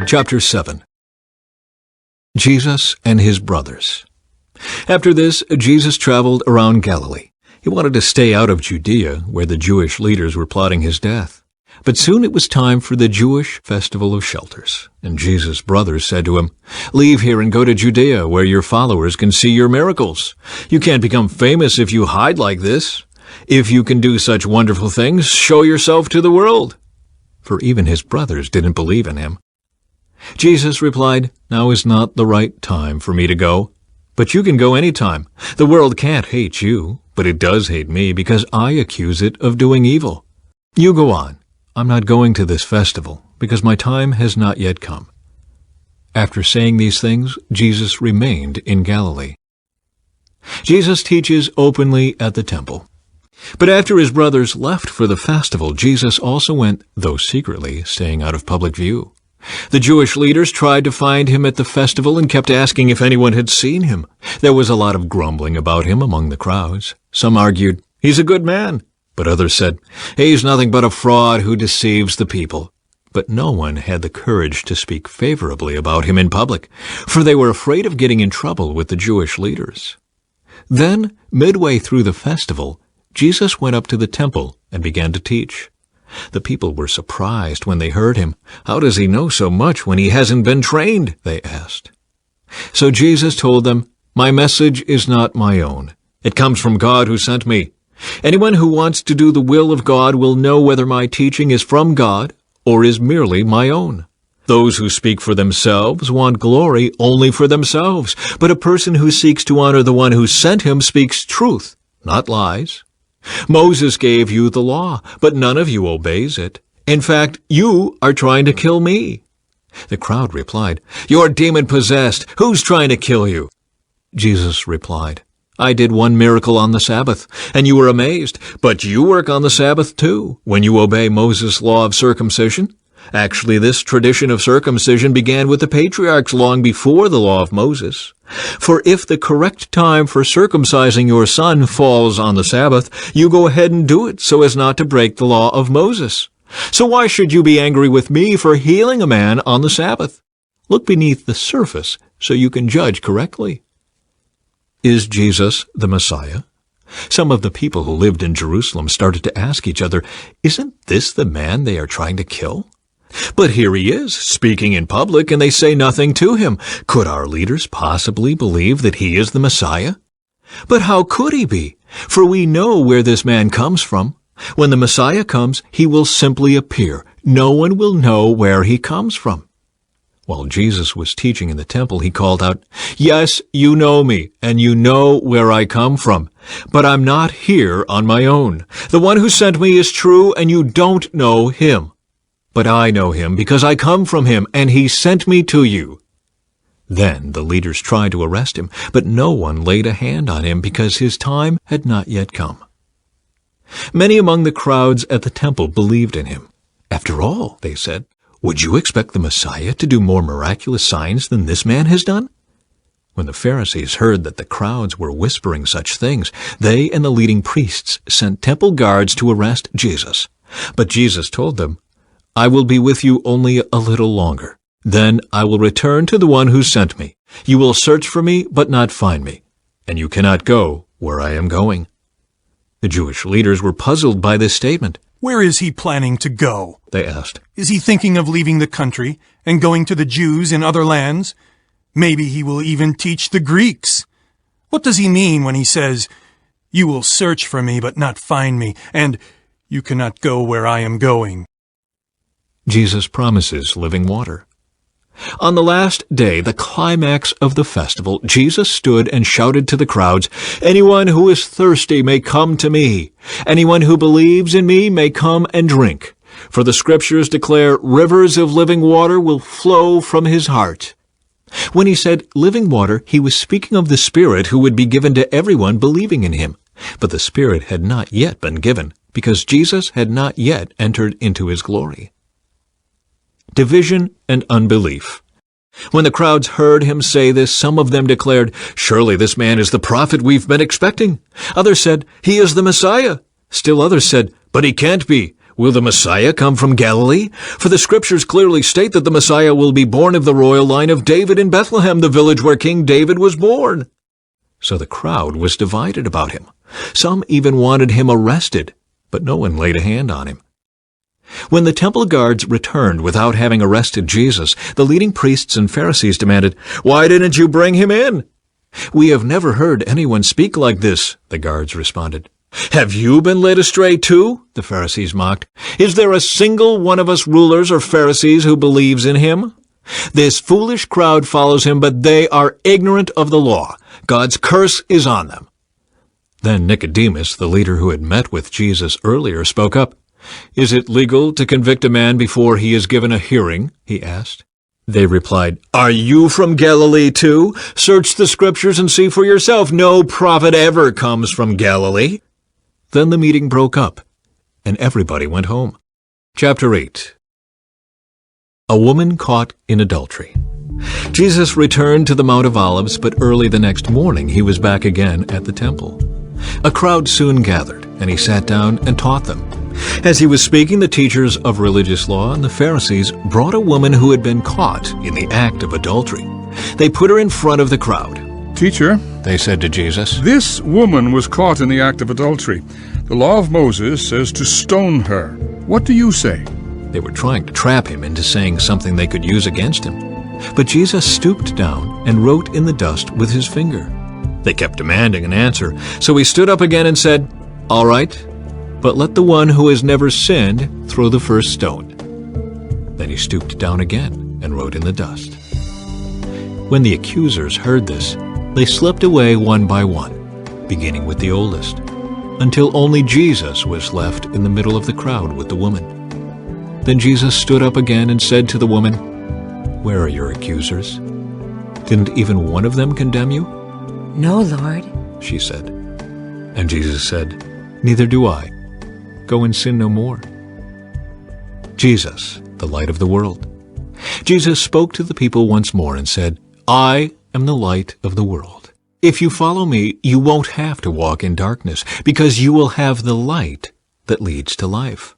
Chapter 7. Jesus and his brothers. After this, Jesus traveled around Galilee. He wanted to stay out of Judea, where the Jewish leaders were plotting his death. But soon it was time for the Jewish festival of shelters, and Jesus' brothers said to him, "Leave here and go to Judea, where your followers can see your miracles. You can't become famous if you hide like this. If you can do such wonderful things, show yourself to the world." For even his brothers didn't believe in him. Jesus replied, "Now is not the right time for me to go, but you can go any time. The world can't hate you, but it does hate me because I accuse it of doing evil. You go on. I'm not going to this festival because my time has not yet come." After saying these things, Jesus remained in Galilee. Jesus teaches openly at the temple. But after his brothers left for the festival, Jesus also went, though secretly, staying out of public view. The Jewish leaders tried to find him at the festival and kept asking if anyone had seen him. There was a lot of grumbling about him among the crowds. Some argued, "He's a good man," but others said, "He's nothing but a fraud who deceives the people." But no one had the courage to speak favorably about him in public, for they were afraid of getting in trouble with the Jewish leaders. Then, midway through the festival, Jesus went up to the temple and began to teach. The people were surprised when they heard him. "How does he know so much when he hasn't been trained?" they asked. So Jesus told them, "My message is not my own. It comes from God who sent me. Anyone who wants to do the will of God will know whether my teaching is from God or is merely my own. Those who speak for themselves want glory only for themselves, but a person who seeks to honor the one who sent him speaks truth, not lies. Moses gave you the law, but none of you obeys it. In fact, you are trying to kill me." The crowd replied, "You're demon-possessed. Who's trying to kill you?" Jesus replied, "I did one miracle on the Sabbath, and you were amazed. But you work on the Sabbath too, when you obey Moses' law of circumcision. Actually, this tradition of circumcision began with the patriarchs long before the law of Moses. For if the correct time for circumcising your son falls on the Sabbath, you go ahead and do it so as not to break the law of Moses. So why should you be angry with me for healing a man on the Sabbath? Look beneath the surface so you can judge correctly." Is Jesus the Messiah? Some of the people who lived in Jerusalem started to ask each other, "Isn't this the man they are trying to kill? But here he is, speaking in public, and they say nothing to him. Could our leaders possibly believe that he is the Messiah? But how could he be? For we know where this man comes from. When the Messiah comes, he will simply appear. No one will know where he comes from." While Jesus was teaching in the temple, he called out, "Yes, you know me, and you know where I come from. But I'm not here on my own. The one who sent me is true, and you don't know him. But I know him because I come from him, and he sent me to you." Then the leaders tried to arrest him, but no one laid a hand on him because his time had not yet come. Many among the crowds at the temple believed in him. "After all," they said, "would you expect the Messiah to do more miraculous signs than this man has done?" When the Pharisees heard that the crowds were whispering such things, they and the leading priests sent temple guards to arrest Jesus. But Jesus told them, "I will be with you only a little longer. Then I will return to the one who sent me. You will search for me, but not find me, and you cannot go where I am going." The Jewish leaders were puzzled by this statement. "Where is he planning to go?" they asked. "Is he thinking of leaving the country and going to the Jews in other lands? Maybe he will even teach the Greeks. What does he mean when he says, 'You will search for me, but not find me,' and 'You cannot go where I am going'?" Jesus promises living water. On the last day, the climax of the festival, Jesus stood and shouted to the crowds, "Anyone who is thirsty may come to me. Anyone who believes in me may come and drink. For the Scriptures declare rivers of living water will flow from his heart." When he said living water, he was speaking of the Spirit who would be given to everyone believing in him. But the Spirit had not yet been given, because Jesus had not yet entered into his glory. Division and unbelief. When the crowds heard him say this, some of them declared, "Surely this man is the prophet we've been expecting." Others said, "He is the Messiah." Still others said, "But he can't be. Will the Messiah come from Galilee? For the Scriptures clearly state that the Messiah will be born of the royal line of David in Bethlehem, the village where King David was born." So the crowd was divided about him. Some even wanted him arrested, but no one laid a hand on him. When the temple guards returned without having arrested Jesus, the leading priests and Pharisees demanded, "Why didn't you bring him in?" "We have never heard anyone speak like this," the guards responded. "Have you been led astray too?" the Pharisees mocked. "Is there a single one of us rulers or Pharisees who believes in him? This foolish crowd follows him, but they are ignorant of the law. God's curse is on them." Then Nicodemus, the leader who had met with Jesus earlier, spoke up. "Is it legal to convict a man before he is given a hearing?" he asked. They replied, "Are you from Galilee too? Search the Scriptures and see for yourself. No prophet ever comes from Galilee." Then the meeting broke up, and everybody went home. Chapter 8. A woman caught in adultery. Jesus returned to the Mount of Olives, but early the next morning he was back again at the temple. A crowd soon gathered, and he sat down and taught them. As he was speaking, the teachers of religious law and the Pharisees brought a woman who had been caught in the act of adultery. They put her in front of the crowd. "Teacher," they said to Jesus, "this woman was caught in the act of adultery. The law of Moses says to stone her. What do you say?" They were trying to trap him into saying something they could use against him. But Jesus stooped down and wrote in the dust with his finger. They kept demanding an answer, so he stood up again and said, "All right, but let the one who has never sinned throw the first stone." Then he stooped down again and wrote in the dust. When the accusers heard this, they slipped away one by one, beginning with the oldest, until only Jesus was left in the middle of the crowd with the woman. Then Jesus stood up again and said to the woman, "Where are your accusers? Didn't even one of them condemn you?" "No, Lord," she said. And Jesus said, "Neither do I. Go and sin no more." Jesus, the light of the world. Jesus spoke to the people once more and said, "I am the light of the world. If you follow me, you won't have to walk in darkness, because you will have the light that leads to life."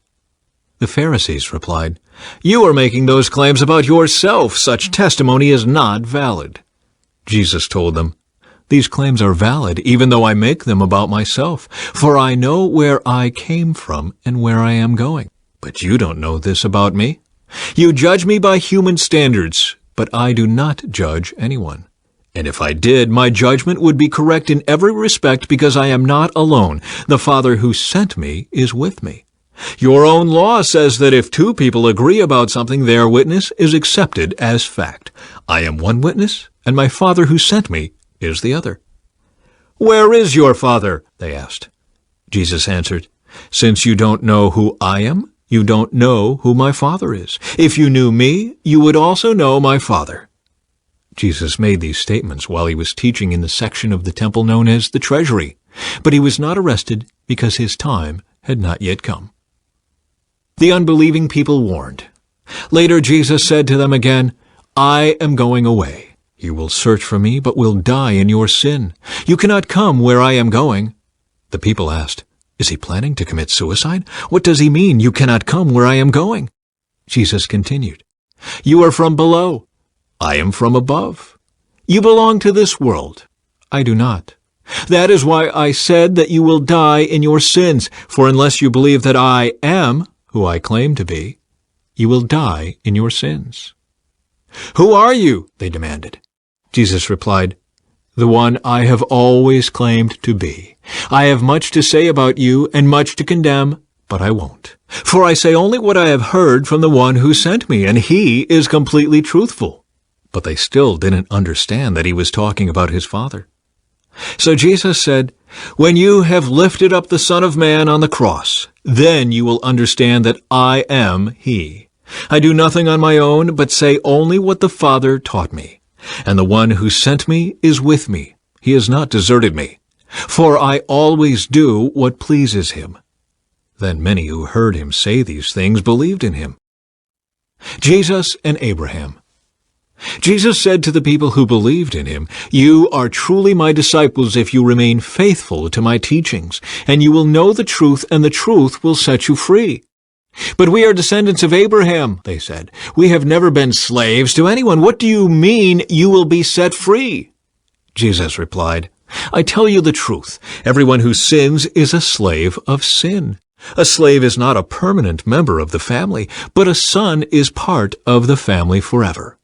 The Pharisees replied, "You are making those claims about yourself. Such testimony is not valid." Jesus told them, "These claims are valid even though I make them about myself, for I know where I came from and where I am going. But you don't know this about me. You judge me by human standards, but I do not judge anyone. And if I did, my judgment would be correct in every respect because I am not alone. The Father who sent me is with me. Your own law says that if two people agree about something, their witness is accepted as fact. I am one witness, and my Father who sent me is the other." "Where is your Father?" they asked. Jesus answered, "Since you don't know who I am, you don't know who my Father is. If you knew me, you would also know my Father." Jesus made these statements while he was teaching in the section of the temple known as the treasury, but he was not arrested because his time had not yet come. The unbelieving people warned. Later Jesus said to them again, "I am going away. You will search for me, but will die in your sin. You cannot come where I am going." The people asked, "Is he planning to commit suicide? What does he mean, you cannot come where I am going?" Jesus continued, "You are from below. I am from above. You belong to this world. I do not. That is why I said that you will die in your sins, for unless you believe that I am who I claim to be, you will die in your sins." "Who are you?" they demanded. Jesus replied, "The one I have always claimed to be. I have much to say about you and much to condemn, but I won't. For I say only what I have heard from the one who sent me, and he is completely truthful." But they still didn't understand that he was talking about his Father. So Jesus said, "When you have lifted up the Son of Man on the cross, then you will understand that I am he. I do nothing on my own, but say only what the Father taught me. And the one who sent me is with me. He has not deserted me, for I always do what pleases him." Then many who heard him say these things believed in him. Jesus and Abraham. Jesus said to the people who believed in him, "You are truly my disciples if you remain faithful to my teachings, and you will know the truth, and the truth will set you free." "But we are descendants of Abraham," they said. "We have never been slaves to anyone. What do you mean you will be set free?" Jesus replied, "I tell you the truth. Everyone who sins is a slave of sin. A slave is not a permanent member of the family, but a son is part of the family forever.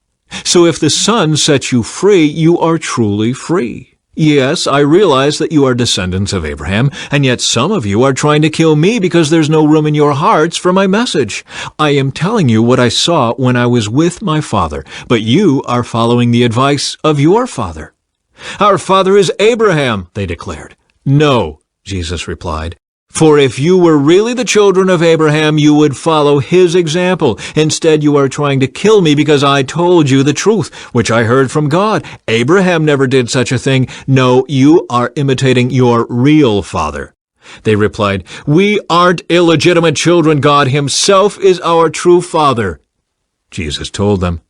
So if the Son sets you free, you are truly free. Yes, I realize that you are descendants of Abraham, and yet some of you are trying to kill me because there's no room in your hearts for my message. I am telling you what I saw when I was with my father, but you are following the advice of your father." "Our father is Abraham," they declared. "No," Jesus replied. "For if you were really the children of Abraham, you would follow his example. Instead, you are trying to kill me because I told you the truth, which I heard from God. Abraham never did such a thing. No, you are imitating your real father." They replied, "We aren't illegitimate children. God himself is our true father." Jesus told them,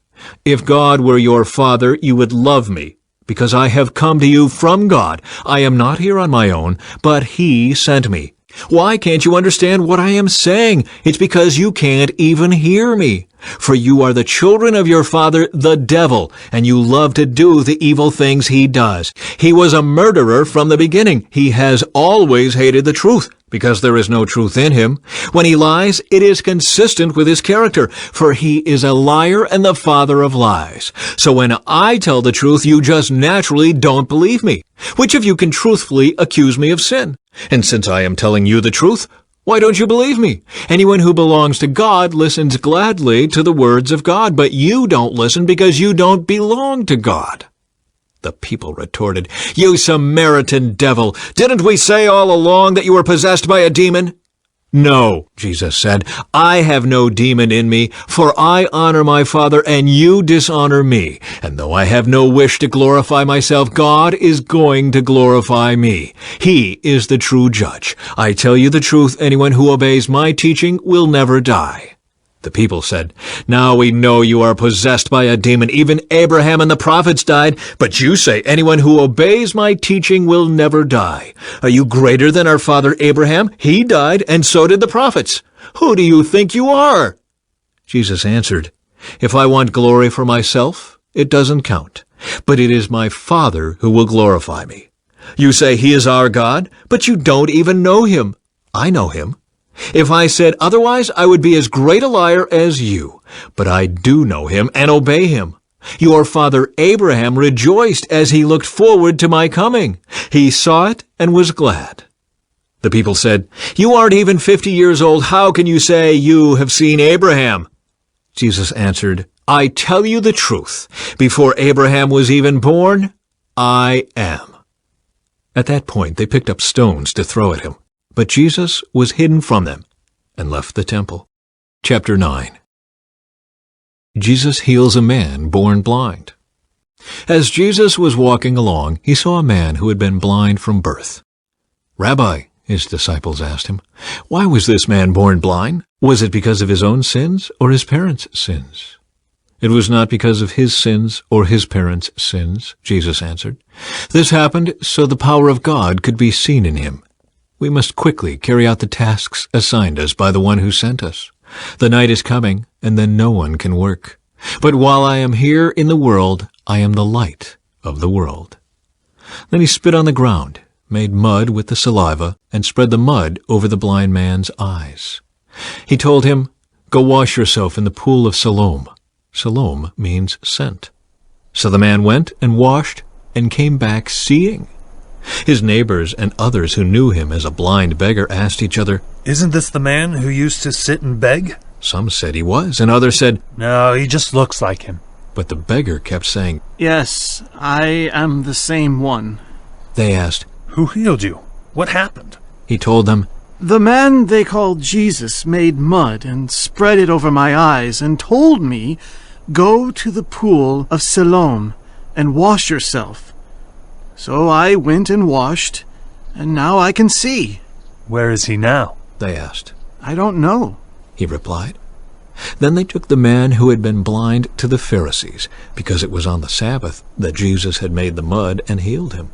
"If God were your father, you would love me, because I have come to you from God. I am not here on my own, but he sent me. Why can't you understand what I am saying? It's because you can't even hear me. For you are the children of your father, the devil, and you love to do the evil things he does. He was a murderer from the beginning. He has always hated the truth, because there is no truth in him. When he lies, it is consistent with his character, for he is a liar and the father of lies. So when I tell the truth, you just naturally don't believe me. Which of you can truthfully accuse me of sin? And since I am telling you the truth, why don't you believe me? Anyone who belongs to God listens gladly to the words of God, but you don't listen because you don't belong to God." The people retorted, "You Samaritan devil! Didn't we say all along that you were possessed by a demon?" "No," Jesus said, "I have no demon in me, for I honor my Father and you dishonor me. And though I have no wish to glorify myself, God is going to glorify me. He is the true judge. I tell you the truth, anyone who obeys my teaching will never die." The people said, "Now we know you are possessed by a demon. Even Abraham and the prophets died, but you say anyone who obeys my teaching will never die. Are you greater than our father Abraham? He died, and so did the prophets. Who do you think you are?" Jesus answered, "If I want glory for myself, it doesn't count. But it is my Father who will glorify me. You say he is our God, but you don't even know him. I know him. If I said otherwise, I would be as great a liar as you. But I do know him and obey him. Your father Abraham rejoiced as he looked forward to my coming. He saw it and was glad." The people said, "You aren't even 50 years old. How can you say you have seen Abraham?" Jesus answered, "I tell you the truth. Before Abraham was even born, I am." At that point, they picked up stones to throw at him. But Jesus was hidden from them and left the temple. Chapter 9. Jesus heals a man born blind. As Jesus was walking along, he saw a man who had been blind from birth. "Rabbi," his disciples asked him, "why was this man born blind? Was it because of his own sins or his parents' sins?" "It was not because of his sins or his parents' sins," Jesus answered. "This happened so the power of God could be seen in him. We must quickly carry out the tasks assigned us by the one who sent us. The night is coming, and then no one can work. But while I am here in the world, I am the light of the world." Then he spit on the ground, made mud with the saliva, and spread the mud over the blind man's eyes. He told him, "Go wash yourself in the pool of Siloam." Siloam means sent. So the man went and washed and came back seeing. His neighbors and others who knew him as a blind beggar asked each other, "Isn't this the man who used to sit and beg?" Some said he was, and others said, "No, he just looks like him." But the beggar kept saying, "Yes, I am the same one." They asked, "Who healed you? What happened?" He told them, "The man they called Jesus made mud and spread it over my eyes and told me, 'Go to the pool of Siloam and wash yourself.' So I went and washed, and now I can see." "Where is he now?" they asked. "I don't know," he replied. Then they took the man who had been blind to the Pharisees, because it was on the Sabbath that Jesus had made the mud and healed him.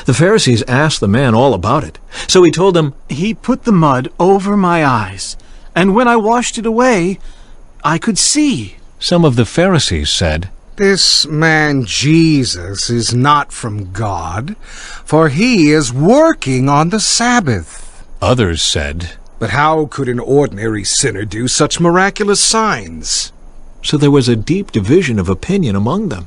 The Pharisees asked the man all about it. So he told them, "He put the mud over my eyes, and when I washed it away, I could see." Some of the Pharisees said, "This man Jesus is not from God, for he is working on the Sabbath." Others said, "But how could an ordinary sinner do such miraculous signs?" so there was a deep division of opinion among them.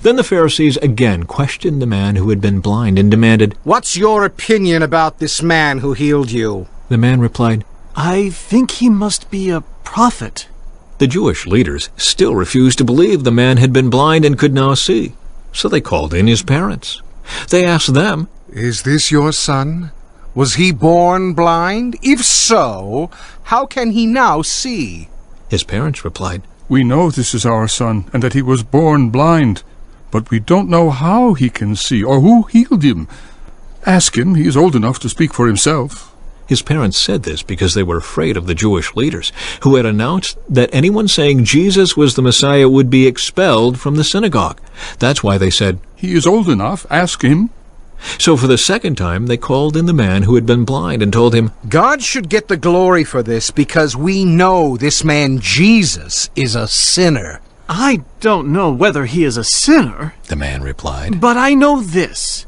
Then the Pharisees again questioned the man who had been blind and demanded, "What's your opinion about this man who healed you?" The man replied, "I think he must be a prophet." The Jewish leaders still refused to believe the man had been blind and could now see, so they called in his parents. They asked them, "Is this your son? Was he born blind? If so, how can he now see?" His parents replied, We know this is our son, and that he was born blind, but we don't know how he can see, or who healed him. Ask him, he is old enough to speak for himself." His parents said this because they were afraid of the Jewish leaders, who had announced that anyone saying Jesus was the Messiah would be expelled from the synagogue. That's why they said, He is old enough, ask him. So for the second time they called in the man who had been blind and told him, "God should get the glory for this because we know this man Jesus is a sinner." "I don't know whether he is a sinner, the man replied. but I know this.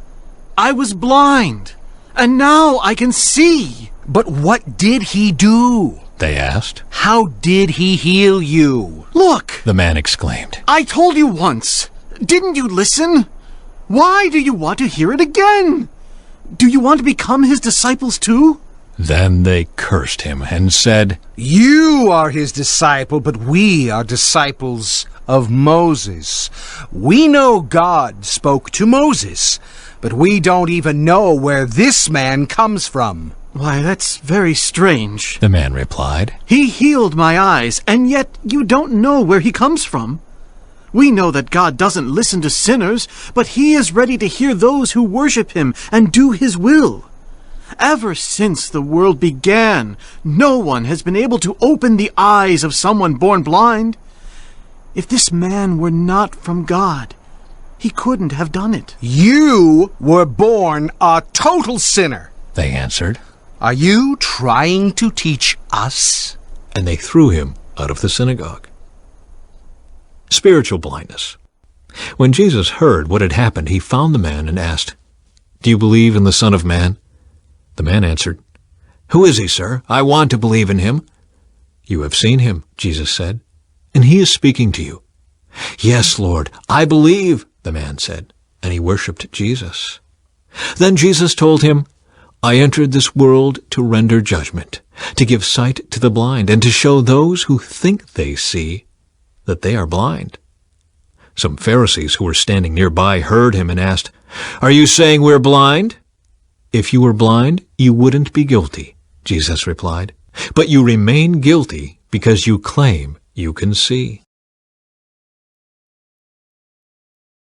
I was blind, and now I can see." "But what did he do? They asked. How did he heal you?" "Look, The man exclaimed. I told you once. Didn't you listen? Why do you want to hear it again? Do you want to become his disciples too?" Then they cursed him and said, "You are his disciple, but we are disciples of Moses. We know God spoke to Moses, but we don't even know where this man comes from." "Why, that's very strange. the man replied. He healed my eyes, and yet you don't know where he comes from. We know that God doesn't listen to sinners, but he is ready to hear those who worship him and do his will. Ever since the world began, no one has been able to open the eyes of someone born blind. If this man were not from God, he couldn't have done it." "You were born a total sinner. They answered, Are you trying to teach us?" and they threw him out of the synagogue. Spiritual blindness. When Jesus heard what had happened, he found the man and asked, "Do you believe in the Son of Man?" The man answered, "Who is he, sir? I want to believe in him." "You have seen him," Jesus said, "and he is speaking to you." "Yes, Lord, I believe," the man said, and he worshipped Jesus. Then Jesus told him, "I entered this world to render judgment, to give sight to the blind, and to show those who think they see that they are blind." Some Pharisees who were standing nearby heard him and asked, "Are you saying we're blind?" "If you were blind, you wouldn't be guilty," Jesus replied. "But you remain guilty because you claim you can see."